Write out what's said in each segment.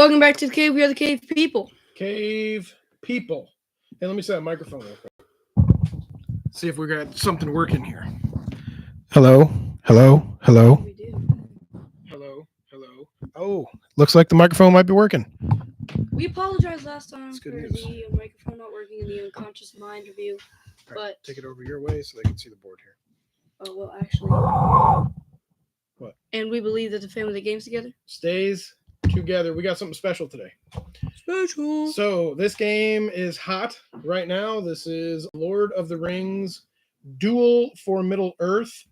Welcome back to the cave. We are the cave people. Cave people. Hey, let me set a microphone real quick. See if we got something working here. Hello. We do. Hello. Oh, looks like the microphone might be working. We apologized last time That's for good news. the microphone not working in the unconscious mind review. All right, But take it over your way so they can see the board here. oh well, actually. What? And we believe that the family that games together Stays together. We got something special today. special. So this game is hot right now. This is Lord of the Rings Duel for Middle Earth.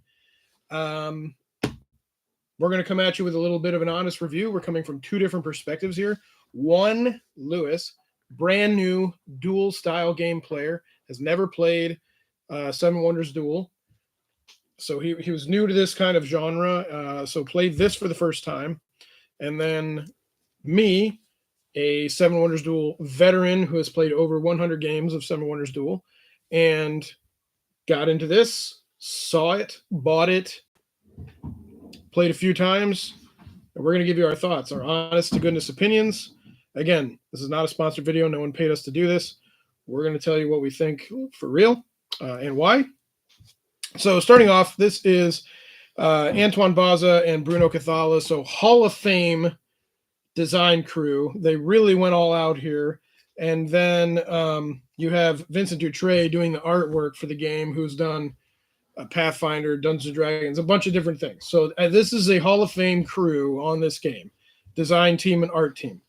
We're going to come at you with a little bit of an honest review. We're coming from two different perspectives here. One, Lewis, brand new duel style game player, has never played Seven Wonders Duel. So he was new to this kind of genre, so played this for the first time. And then me, a Seven Wonders Duel veteran who has played over 100 games of Seven Wonders Duel and got into this, saw it, bought it, played a few times, and we're going to give you our thoughts, our honest to goodness opinions. Again, this is not a sponsored video. No one paid us to do this. We're going to tell you what we think for real and why. So starting off, this is Antoine Baza and Bruno Cathala. So Hall of Fame design crew. They really went all out here. And then you have Vincent Dutray doing the artwork for the game, who's done Pathfinder, Dungeons and Dragons, a bunch of different things. So this is a Hall of Fame crew on this game, design team and art team.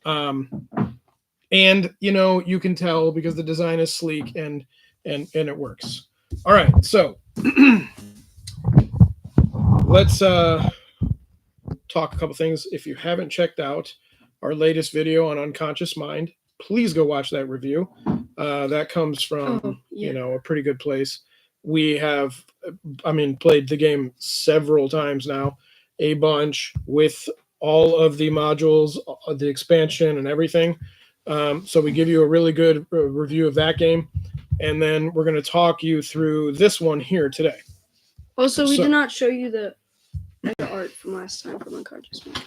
And you can tell because the design is sleek and it works. All right, so let's talk a couple things. If you haven't checked out our latest video on Unconscious Mind, please go watch that review. That comes from a pretty good place. We have, played the game several times now, a bunch with all of the modules, the expansion and everything. So we give you a really good review of that game. And then we're going to talk you through this one here today. Also, we did not show you the art from last time from Unconscious Mind.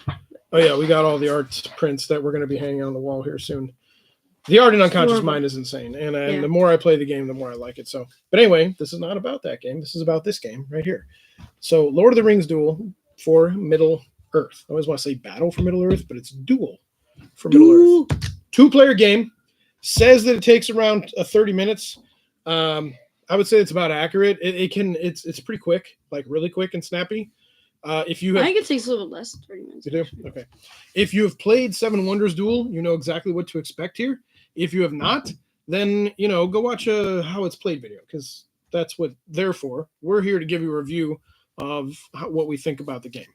Oh, yeah, we got all the art prints that we're going to be hanging on the wall here soon. The art in Unconscious Mind is insane. And the more I play the game, the more I like it. So, but anyway, this is not about that game. This is about this game right here. So Lord of the Rings Duel for Middle Earth. I always want to say Battle for Middle Earth, but it's Duel for Middle Earth. 2-player game. Says that it takes around 30 minutes. I would say it's about accurate. It's pretty quick, like really quick and snappy. I think it takes a little less than 30 minutes. You do? Okay. If you have played Seven Wonders Duel, you know exactly what to expect here. If you have not, then go watch a how it's played video, because that's what they're for. We're here to give you a review of what we think about the game.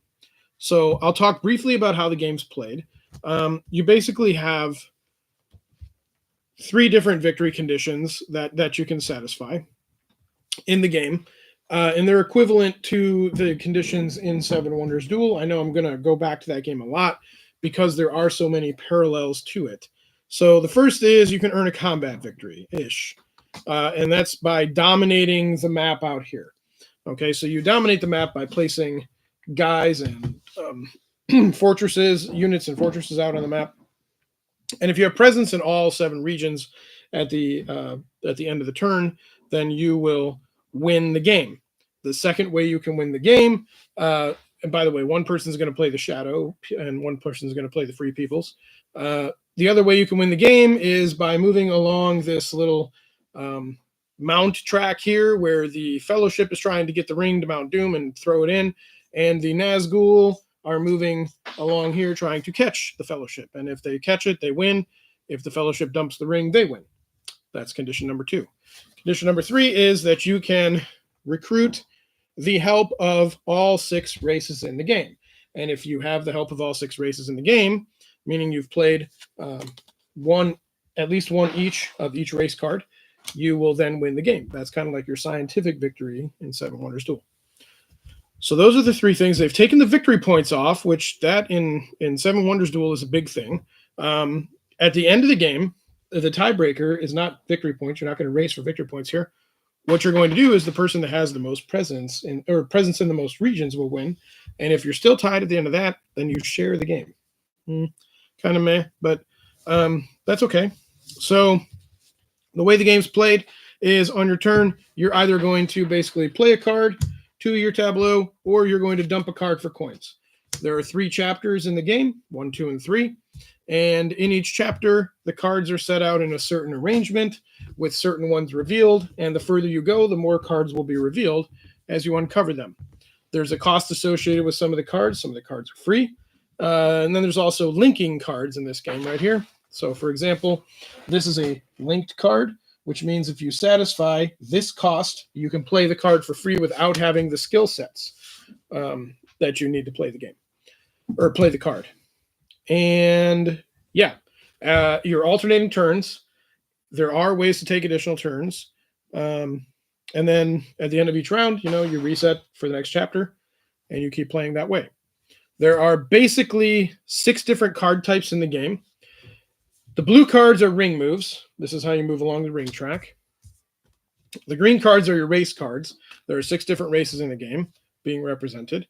So I'll talk briefly about how the game's played. You basically have 3 different victory conditions that you can satisfy in the game. And they're equivalent to the conditions in Seven Wonders Duel. I know I'm going to go back to that game a lot because there are so many parallels to it. So the first is you can earn a combat victory-ish. And that's by dominating the map out here. Okay, so you dominate the map by placing guys and fortresses, units and fortresses out on the map. And if you have presence in all 7 regions at the end of the turn, then you will win the game. The second way you can win the game, and by the way, one person is going to play the Shadow and one person is going to play the Free Peoples. The other way you can win the game is by moving along this little mount track here where the Fellowship is trying to get the ring to Mount Doom and throw it in, and the Nazgul are moving along here trying to catch the Fellowship. And if they catch it, they win. If the Fellowship dumps the ring, they win. That's condition number 2. Condition number 3 is that you can recruit the help of all 6 races in the game. And if you have the help of all 6 races in the game, meaning you've played at least one each of each race card, you will then win the game. That's kind of like your scientific victory in Seven Wonders Duel. So those are the 3 things. They've taken the victory points off, which that in Seven Wonders Duel is a big thing. At the end of the game, the tiebreaker is not victory points. You're not going to race for victory points here. What you're going to do is the person that has the most presence in the most regions will win. And if you're still tied at the end of that, then you share the game. kind of meh, but that's okay. So the way the game's played is on your turn, you're either going to basically play a card to your tableau, or you're going to dump a card for coins. There are 3 chapters in the game, 1, 2, and 3. And in each chapter, the cards are set out in a certain arrangement with certain ones revealed. And the further you go, the more cards will be revealed as you uncover them. There's a cost associated with some of the cards. Some of the cards are free. And then there's also linking cards in this game right here. So, for example, this is a linked card, which means if you satisfy this cost, you can play the card for free without having the skill sets that you need to play the game or play the card. And yeah, you're alternating turns. There are ways to take additional turns. And then at the end of each round, you reset for the next chapter and you keep playing that way. There are basically 6 different card types in the game. The blue cards are ring moves. This is how you move along the ring track. The green cards are your race cards. There are 6 different races in the game being represented.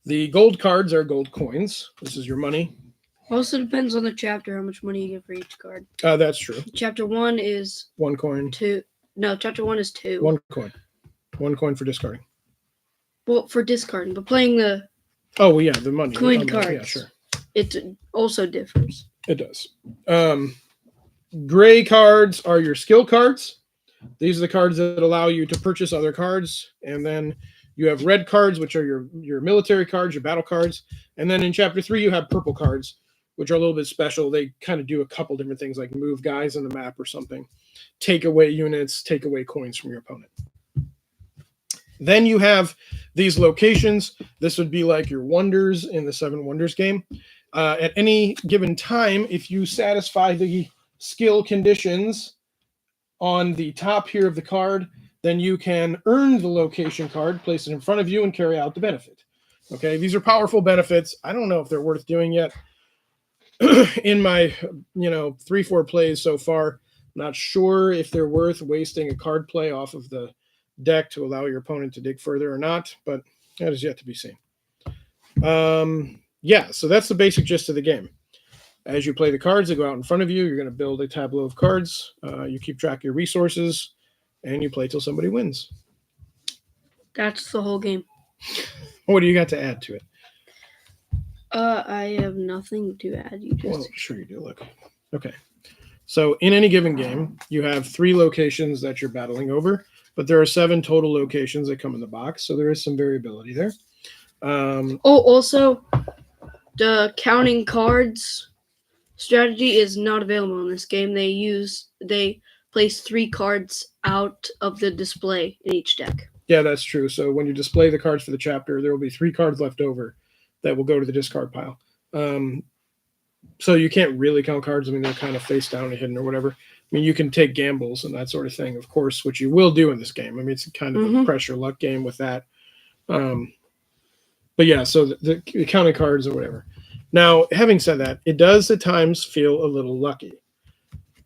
The gold cards are gold coins. This is your money. Also depends on the chapter how much money you get for each card. That's true. Chapter 1 is 1 coin. 2. No, chapter 1 is 2. 1 coin. 1 coin for discarding. Well, for discarding, but playing the the money. coin cards. Yeah, sure. It also differs. It does. Gray cards are your skill cards. These are the cards that allow you to purchase other cards. And then you have red cards, which are your military cards, your battle cards. And then in chapter 3, you have purple cards, which are a little bit special. They kind of do a couple different things, like move guys on the map or something. Take away units, take away coins from your opponent. Then you have these locations. This would be like your wonders in the 7 Wonders game. At any given time, if you satisfy the skill conditions on the top here of the card, then you can earn the location card, place it in front of you, and carry out the benefit. Okay, these are powerful benefits. I don't know if they're worth doing yet. In my 3-4 plays so far, not sure if they're worth wasting a card play off of the deck to allow your opponent to dig further or not, but that is yet to be seen. So that's the basic gist of the game. As you play the cards that go out in front of you, you're going to build a tableau of cards. You keep track of your resources, and you play till somebody wins. That's the whole game. What do you got to add to it? I have nothing to add. Well, sure you do. Look. Okay. So in any given game, you have 3 locations that you're battling over, but there are 7 total locations that come in the box, so there is some variability there. Also, the counting cards strategy is not available in this game. They place 3 cards out of the display in each deck. Yeah, that's true. So when you display the cards for the chapter, there will be 3 cards left over that will go to the discard pile. So you can't really count cards. I mean, they're kind of face down and hidden or whatever. I mean, you can take gambles and that sort of thing, of course, which you will do in this game. I mean, it's kind of a pressure luck game with that. But yeah, so the counting cards or whatever. Now, having said that, it does at times feel a little lucky.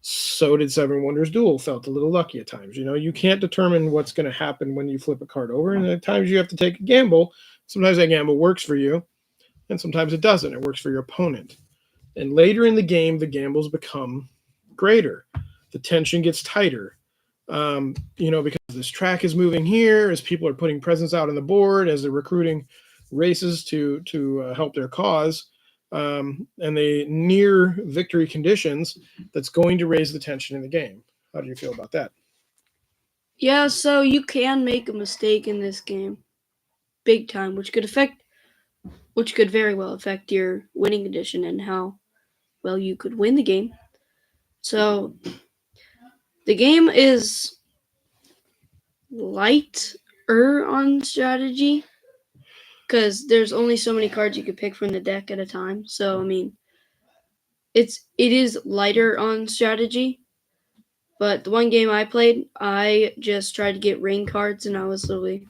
So did 7 Wonders Duel felt a little lucky at times. You can't determine what's going to happen when you flip a card over, and at times you have to take a gamble. Sometimes that gamble works for you, and sometimes it doesn't. It works for your opponent. And later in the game, the gambles become greater. The tension gets tighter. Because this track is moving here, as people are putting presents out on the board, as they're recruiting races to help their cause, and they near victory conditions, that's going to raise the tension in the game. How do you feel about that? Yeah, so you can make a mistake in this game, big time, which could very well affect your winning condition and how well you could win the game. So the game is lighter on strategy because there's only so many cards you could pick from the deck at a time. So I mean, it is lighter on strategy. But the one game I played, I just tried to get ring cards, and I was literally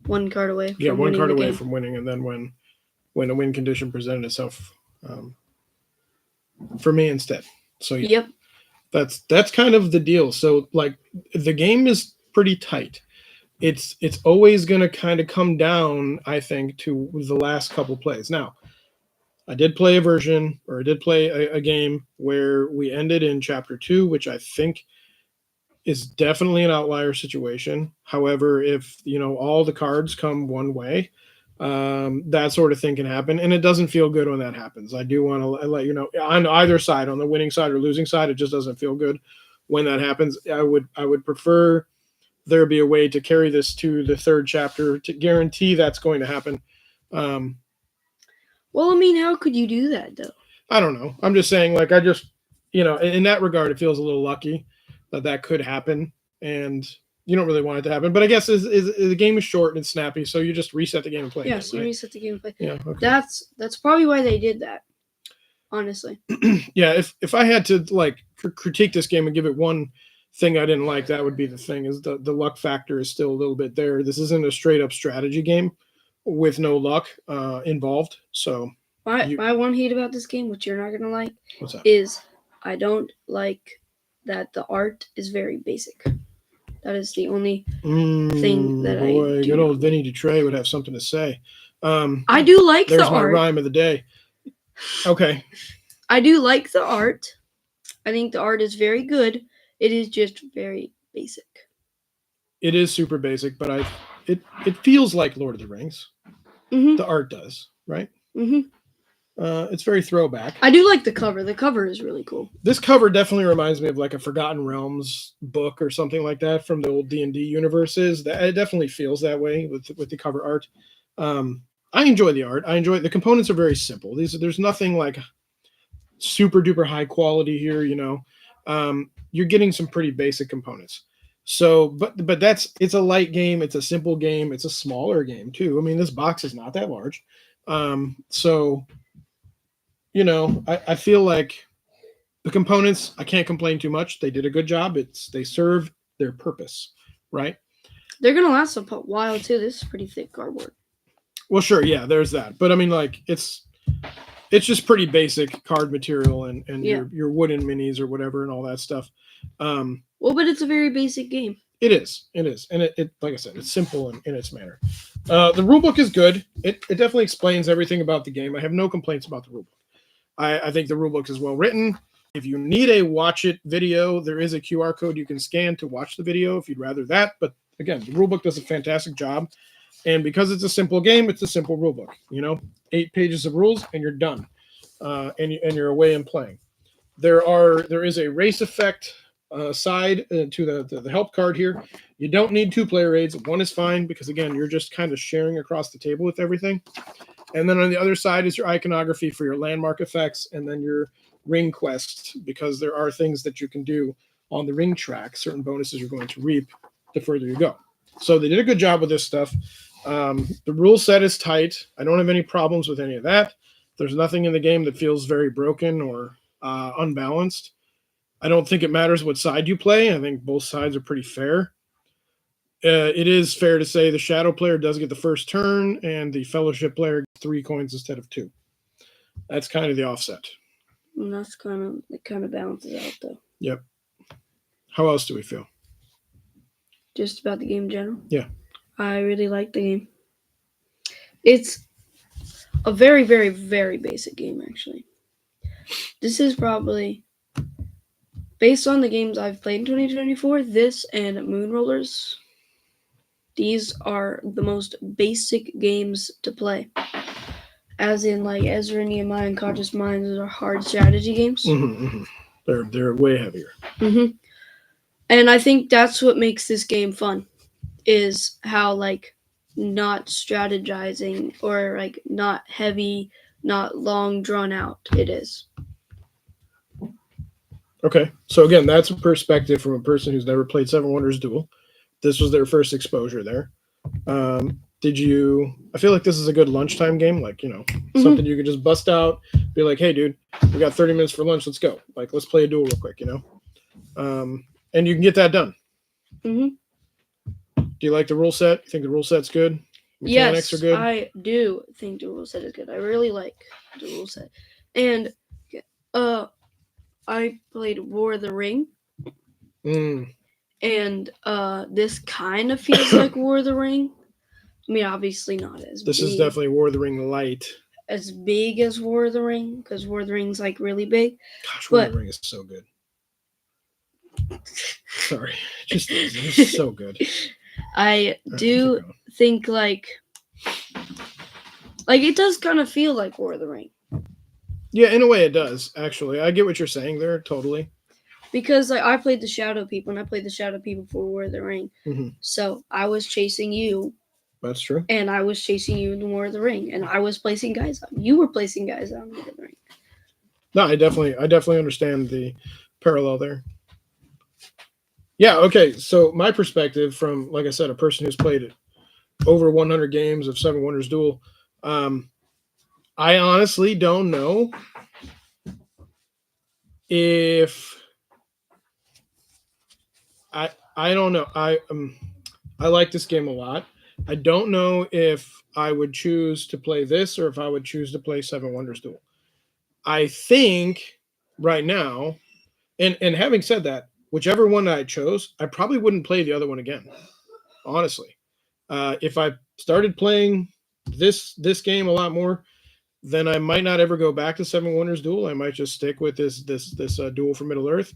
1 card away. Yeah, 1 card away from winning, and then when a win condition presented itself, for me instead. So yeah, yep, that's kind of the deal. So like the game is pretty tight. It's always going to kind of come down, I think, to the last couple plays. Now, I did play a version, or I did play a game where we ended in chapter 2, which I think is definitely an outlier situation. However, if all the cards come one way, that sort of thing can happen, and it doesn't feel good when that happens. I do want to let you know, on either side, on the winning side or losing side, it just doesn't feel good when that happens. I would prefer there be a way to carry this to the third chapter to guarantee that's going to happen. Um, Well, I mean, how could you do that though? I don't know. I'm just saying, like, I just, in that regard, it feels a little lucky that could happen, and you don't really want it to happen. But I guess is the game is short and snappy, so you just reset the game and play Yes, again, you right? reset the game and play. Yeah. Okay. That's probably why they did that. Honestly. Yeah. If I had to like critique this game and give it one thing I didn't like, that would be the thing is the luck factor is still a little bit there. This isn't a straight up strategy game with no luck involved. So my one hate about this game, which you're not gonna like, what's that? is I don't like that the art is very basic. That is the only thing that boy, I do good not old like. Vinny Dutray would have something to say. I do like There's the my art. rhyme of the day. Okay. I do like the art. I think the art is very good. It is just very basic. It is super basic, but it feels like Lord of the Rings. Mhm. The art does, right? Mhm. It's very throwback. I do like the cover. The cover is really cool. This cover definitely reminds me of like a Forgotten Realms book or something like that from the old D&D universes. That it definitely feels that way with the cover art. I enjoy the art. I enjoy the components are very simple. There's nothing like super duper high quality here. You're getting some pretty basic components. So, but it's a light game. It's a simple game. It's a smaller game too. I mean, this box is not that large. So I feel like the components, I can't complain too much. They did a good job. They serve their purpose, right? They're gonna last a while too. This is pretty thick cardboard. Well, sure, yeah, there's that. But I mean, like, it's just pretty basic card material and Yeah. your wooden minis or whatever and all that stuff. Well, but it's a very basic game. It is, and it like I said, it's simple in its manner. The rulebook is good. It definitely explains everything about the game. I have no complaints about the rulebook. I think the rulebook is well written. If you need a watch it video, there is a QR code you can scan to watch the video if you'd rather that. But again, the rulebook does a fantastic job. And because it's a simple game, it's a simple rulebook. 8 pages of rules and you're done. And you're away and playing. There is a race effect side to the help card here. You don't need 2 player aids. One is fine because again, you're just kind of sharing across the table with everything. And then on the other side is your iconography for your landmark effects, and then your ring quest, because there are things that you can do on the ring track, certain bonuses you're going to reap the further you go. So they did a good job with this stuff. The rule set is tight. I don't have any problems with any of that. There's nothing in the game that feels very broken or unbalanced. I don't think it matters what side you play. I think both sides are pretty fair. It is fair to say the shadow player does get the first turn, and the fellowship player gets 3 coins instead of 2. That's kind of the offset. And that's kind of balances out though. Yep. How else do we feel? Just about the game in general. Yeah. I really like the game. It's a very, very, very basic game, actually. This is probably, based on the games I've played in 2024, this and Moon Rollers, these are the most basic games to play. As in, like, Ezra, Nehemiah, and Conscious Minds are hard strategy games. Mm-hmm, mm-hmm. They're way heavier. Mm-hmm. And I think that's what makes this game fun, is how, like, not strategizing or, like, not heavy, not long drawn out it is. Okay. So again, that's a perspective from a person who's never played Seven Wonders Duel. This was their first exposure there. I feel like this is a good lunchtime game, like, something you could just bust out, be like, hey dude, we got 30 minutes for lunch, let's go. Like, let's play a duel real quick, and you can get that done. Mm-hmm. Do you like the rule set? You think the rule set's good? Mechanics Yes, are good? I do think the rule set is good. I really like the rule set. And I played War of the Ring. And this kind of feels like War of the Ring. I mean, obviously not as This big. is definitely War of the Ring light. as big as War of the Ring, because War of the Ring's like really big. Gosh, War of But the Ring is so good. Sorry, it's so good. I All right, do keep going. think like it does kind of feel like War of the Ring. Yeah, in a way it does, actually. I get what you're saying there, totally. Because like I played the Shadow People and I played the Shadow People for War of the Ring. Mm-hmm. So I was chasing you. That's true. And I was chasing you in War of the Ring. And I was placing guys out. You were placing guys out in War of the Ring. No, I definitely understand the parallel there. Yeah, okay. So my perspective from, like I said, a person who's played it over 100 games of Seven Wonders Duel, I honestly don't know if I don't know. I like this game a lot. I don't know if I would choose to play this or if I would choose to play Seven Wonders Duel. I think right now, and having said that, whichever one I chose, I probably wouldn't play the other one again. Honestly, if I started playing this game a lot more, then I might not ever go back to Seven Wonders Duel. I might just stick with this Duel for Middle Earth.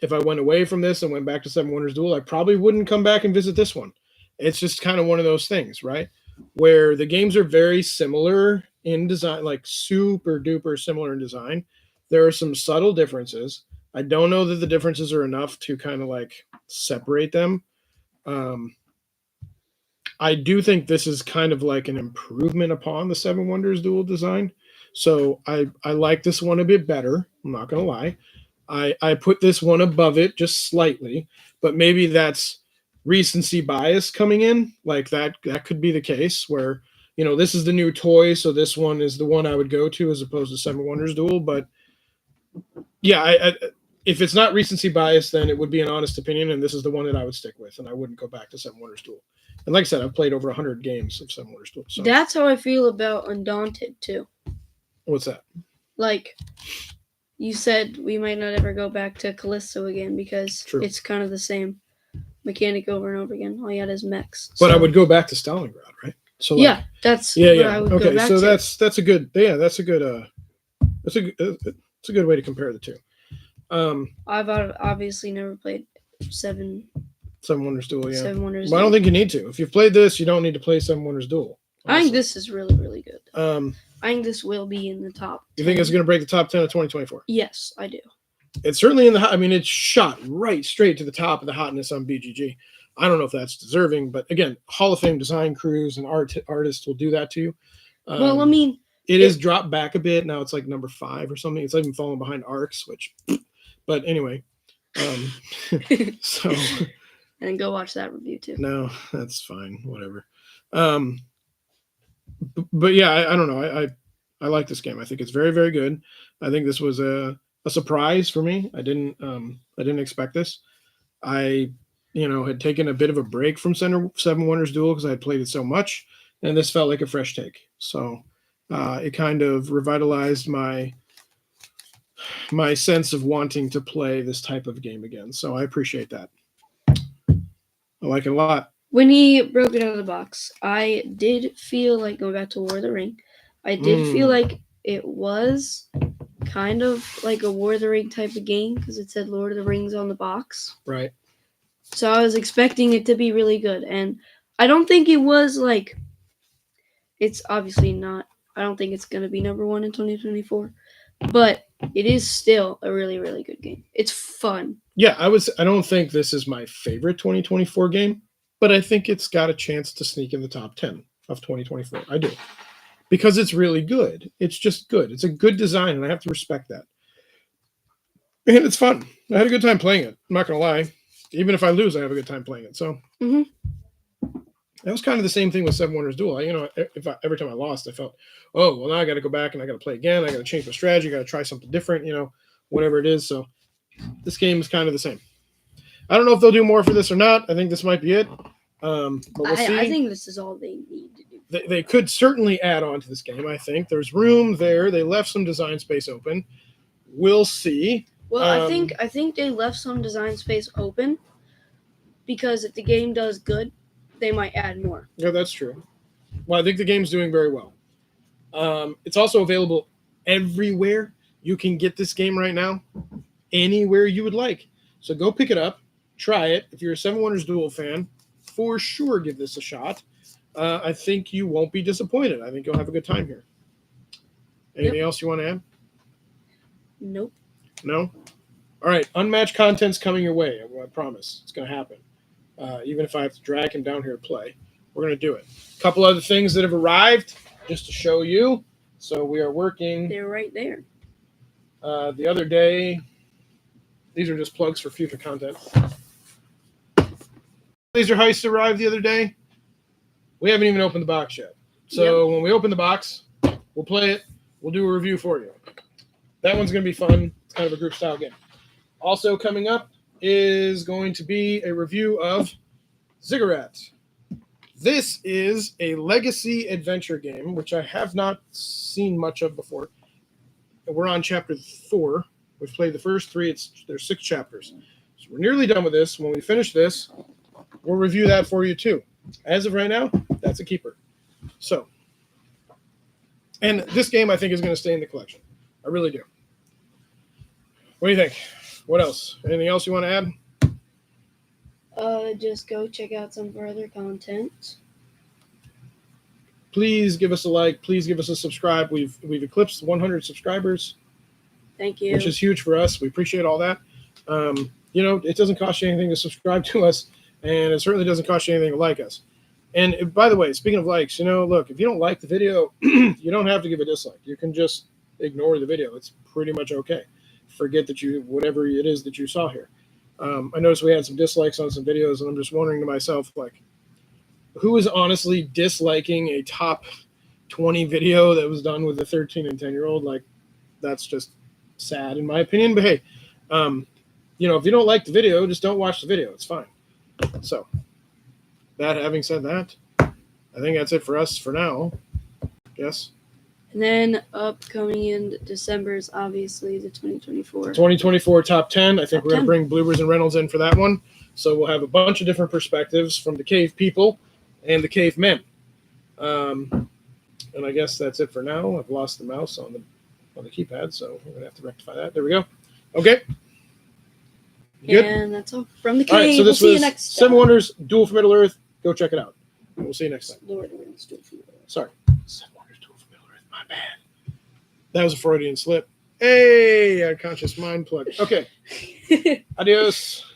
If I went away from this and went back to Seven Wonders Duel, I probably wouldn't come back and visit this one. It's just kind of one of those things, right? Where the games are very similar in design, like super duper similar in design. There are some subtle differences. I don't know that the differences are enough to kind of like separate them. Um, I do think this is kind of like an improvement upon the Seven Wonders Duel design. So I like this one a bit better. I'm not gonna lie. I put this one above it just slightly, but maybe that's recency bias coming in. Like that could be the case where this is the new toy, so this one is the one I would go to as opposed to Seven Wonders Duel. But yeah, if it's not recency bias, then it would be an honest opinion, and this is the one that I would stick with, and I wouldn't go back to Seven Wonders Duel. And like I said, I've played over 100 games of Seven Wonders Duel. So That's how I feel about Undaunted too. what's that? Like you said, we might not ever go back to Callisto again because True. it's kind of the same mechanic over and over again. All you had is mechs. But I would go back to Stalingrad, right? So yeah, that's where I would go Okay, back so to. that's a good that's a good it's a good way to compare the two. I've obviously never played Seven Wonders Duel, yeah. Seven Wonders. Well, I don't think you need to. If you've played this, you don't need to play Seven Wonders Duel. I think this is really, really good. I think this will be in the top 10. You think it's going to break the top 10 of 2024? Yes, I do. It's certainly in the I mean, it's shot right straight to the top of the hotness on BGG. I don't know if that's deserving, but again, Hall of Fame design crews and artists will do that to you. Well, I mean, it is dropped back a bit. Now it's like number 5 or something. It's even falling behind Arcs, which, but anyway. So. And go watch that review too. No, that's fine. Whatever. But yeah, I don't know. I like this game. I think it's very, very good. I think this was a surprise for me. I didn't expect this. I had taken a bit of a break from Seven Wonders Duel because I had played it so much, and this felt like a fresh take. So it kind of revitalized my sense of wanting to play this type of game again. So I appreciate that. I like it a lot. When he broke it out of the box, I did feel like, going back to War of the Ring, I did feel like it was kind of like a War of the Ring type of game because it said Lord of the Rings on the box. Right. So I was expecting it to be really good. And I don't think it was like, it's obviously not, I don't think it's going to be number 1 in 2024. But it is still a really, really good game. It's fun. Yeah, I don't think this is my favorite 2024 game, but I think it's got a chance to sneak in the top 10 of 2024. I do. Because it's really good. It's just good. It's a good design, and I have to respect that. And it's fun. I had a good time playing it. I'm not going to lie. Even if I lose, I have a good time playing it. So that was kind of the same thing with Seven Wonders Duel. Every time I lost, I felt, oh, well, now I got to go back and I got to play again. I got to change my strategy. I got to try something different, whatever it is. So this game is kind of the same. I don't know if they'll do more for this or not. I think this might be it. But we'll see. I think this is all they need to do. They could certainly add on to this game, I think. There's room there. They left some design space open. We'll see. Well, I think they left some design space open because if the game does good, they might add more. Yeah, that's true. Well, I think the game's doing very well. It's also available everywhere you can get this game right now, anywhere you would like. So go pick it up, try it. If you're a Seven Wonders Duel fan, for sure give this a shot. I think you won't be disappointed. I think you'll have a good time here. Anything else you want to add? Nope. No? All right, unmatched content's coming your way. I promise. It's going to happen. Even if I have to drag him down here to play, we're going to do it. A couple other things that have arrived just to show you. So we are working. They're right there. The other day, these are just plugs for future content. Laser Heist arrived the other day. We haven't even opened the box yet. So when we open the box, we'll play it. We'll do a review for you. That one's going to be fun. It's kind of a group style game. Also coming up is going to be a review of Ziggurat. This is a legacy adventure game, which I have not seen much of before. We're on chapter 4. We've played the first 3. There's 6 chapters. So we're nearly done with this. When we finish this, we'll review that for you too. As of right now, that's a keeper. So, and this game I think is going to stay in the collection. I really do. What do you think? What else? Anything else you want to add? Just go check out some of our other content. Please give us a like. Please give us a subscribe. We've eclipsed 100 subscribers. Thank you. Which is huge for us. We appreciate all that. It doesn't cost you anything to subscribe to us, and it certainly doesn't cost you anything to like us. And by the way, speaking of likes, look, if you don't like the video, you don't have to give a dislike. You can just ignore the video. It's pretty much okay. Forget that whatever it is that you saw here. I noticed we had some dislikes on some videos, and I'm just wondering to myself, like, who is honestly disliking a top 20 video that was done with a 13 and 10-year-old? Like, that's just sad in my opinion. But hey, if you don't like the video, just don't watch the video. It's fine. So, having said that, I think that's it for us for now. Yes. And then upcoming in December is obviously the 2024. 2024 top 10. I think Top we're going 10. to bring Bloopers and Reynolds in for that one. So we'll have a bunch of different perspectives from the cave people and the cavemen. And I guess that's it for now. I've lost the mouse on the keypad, so we're going to have to rectify that. There we go. Okay. Good. And that's all from the cave. All right, so We'll this see you was next time. Seven Wonders, Duel for Middle-earth. Go check it out. And we'll see you next time. Lord of the Rings, Duel for Middle-earth. Sorry. Seven Wonders, Duel for Middle-earth. My bad. That was a Freudian slip. Hey, unconscious mind plug. Okay. Adios.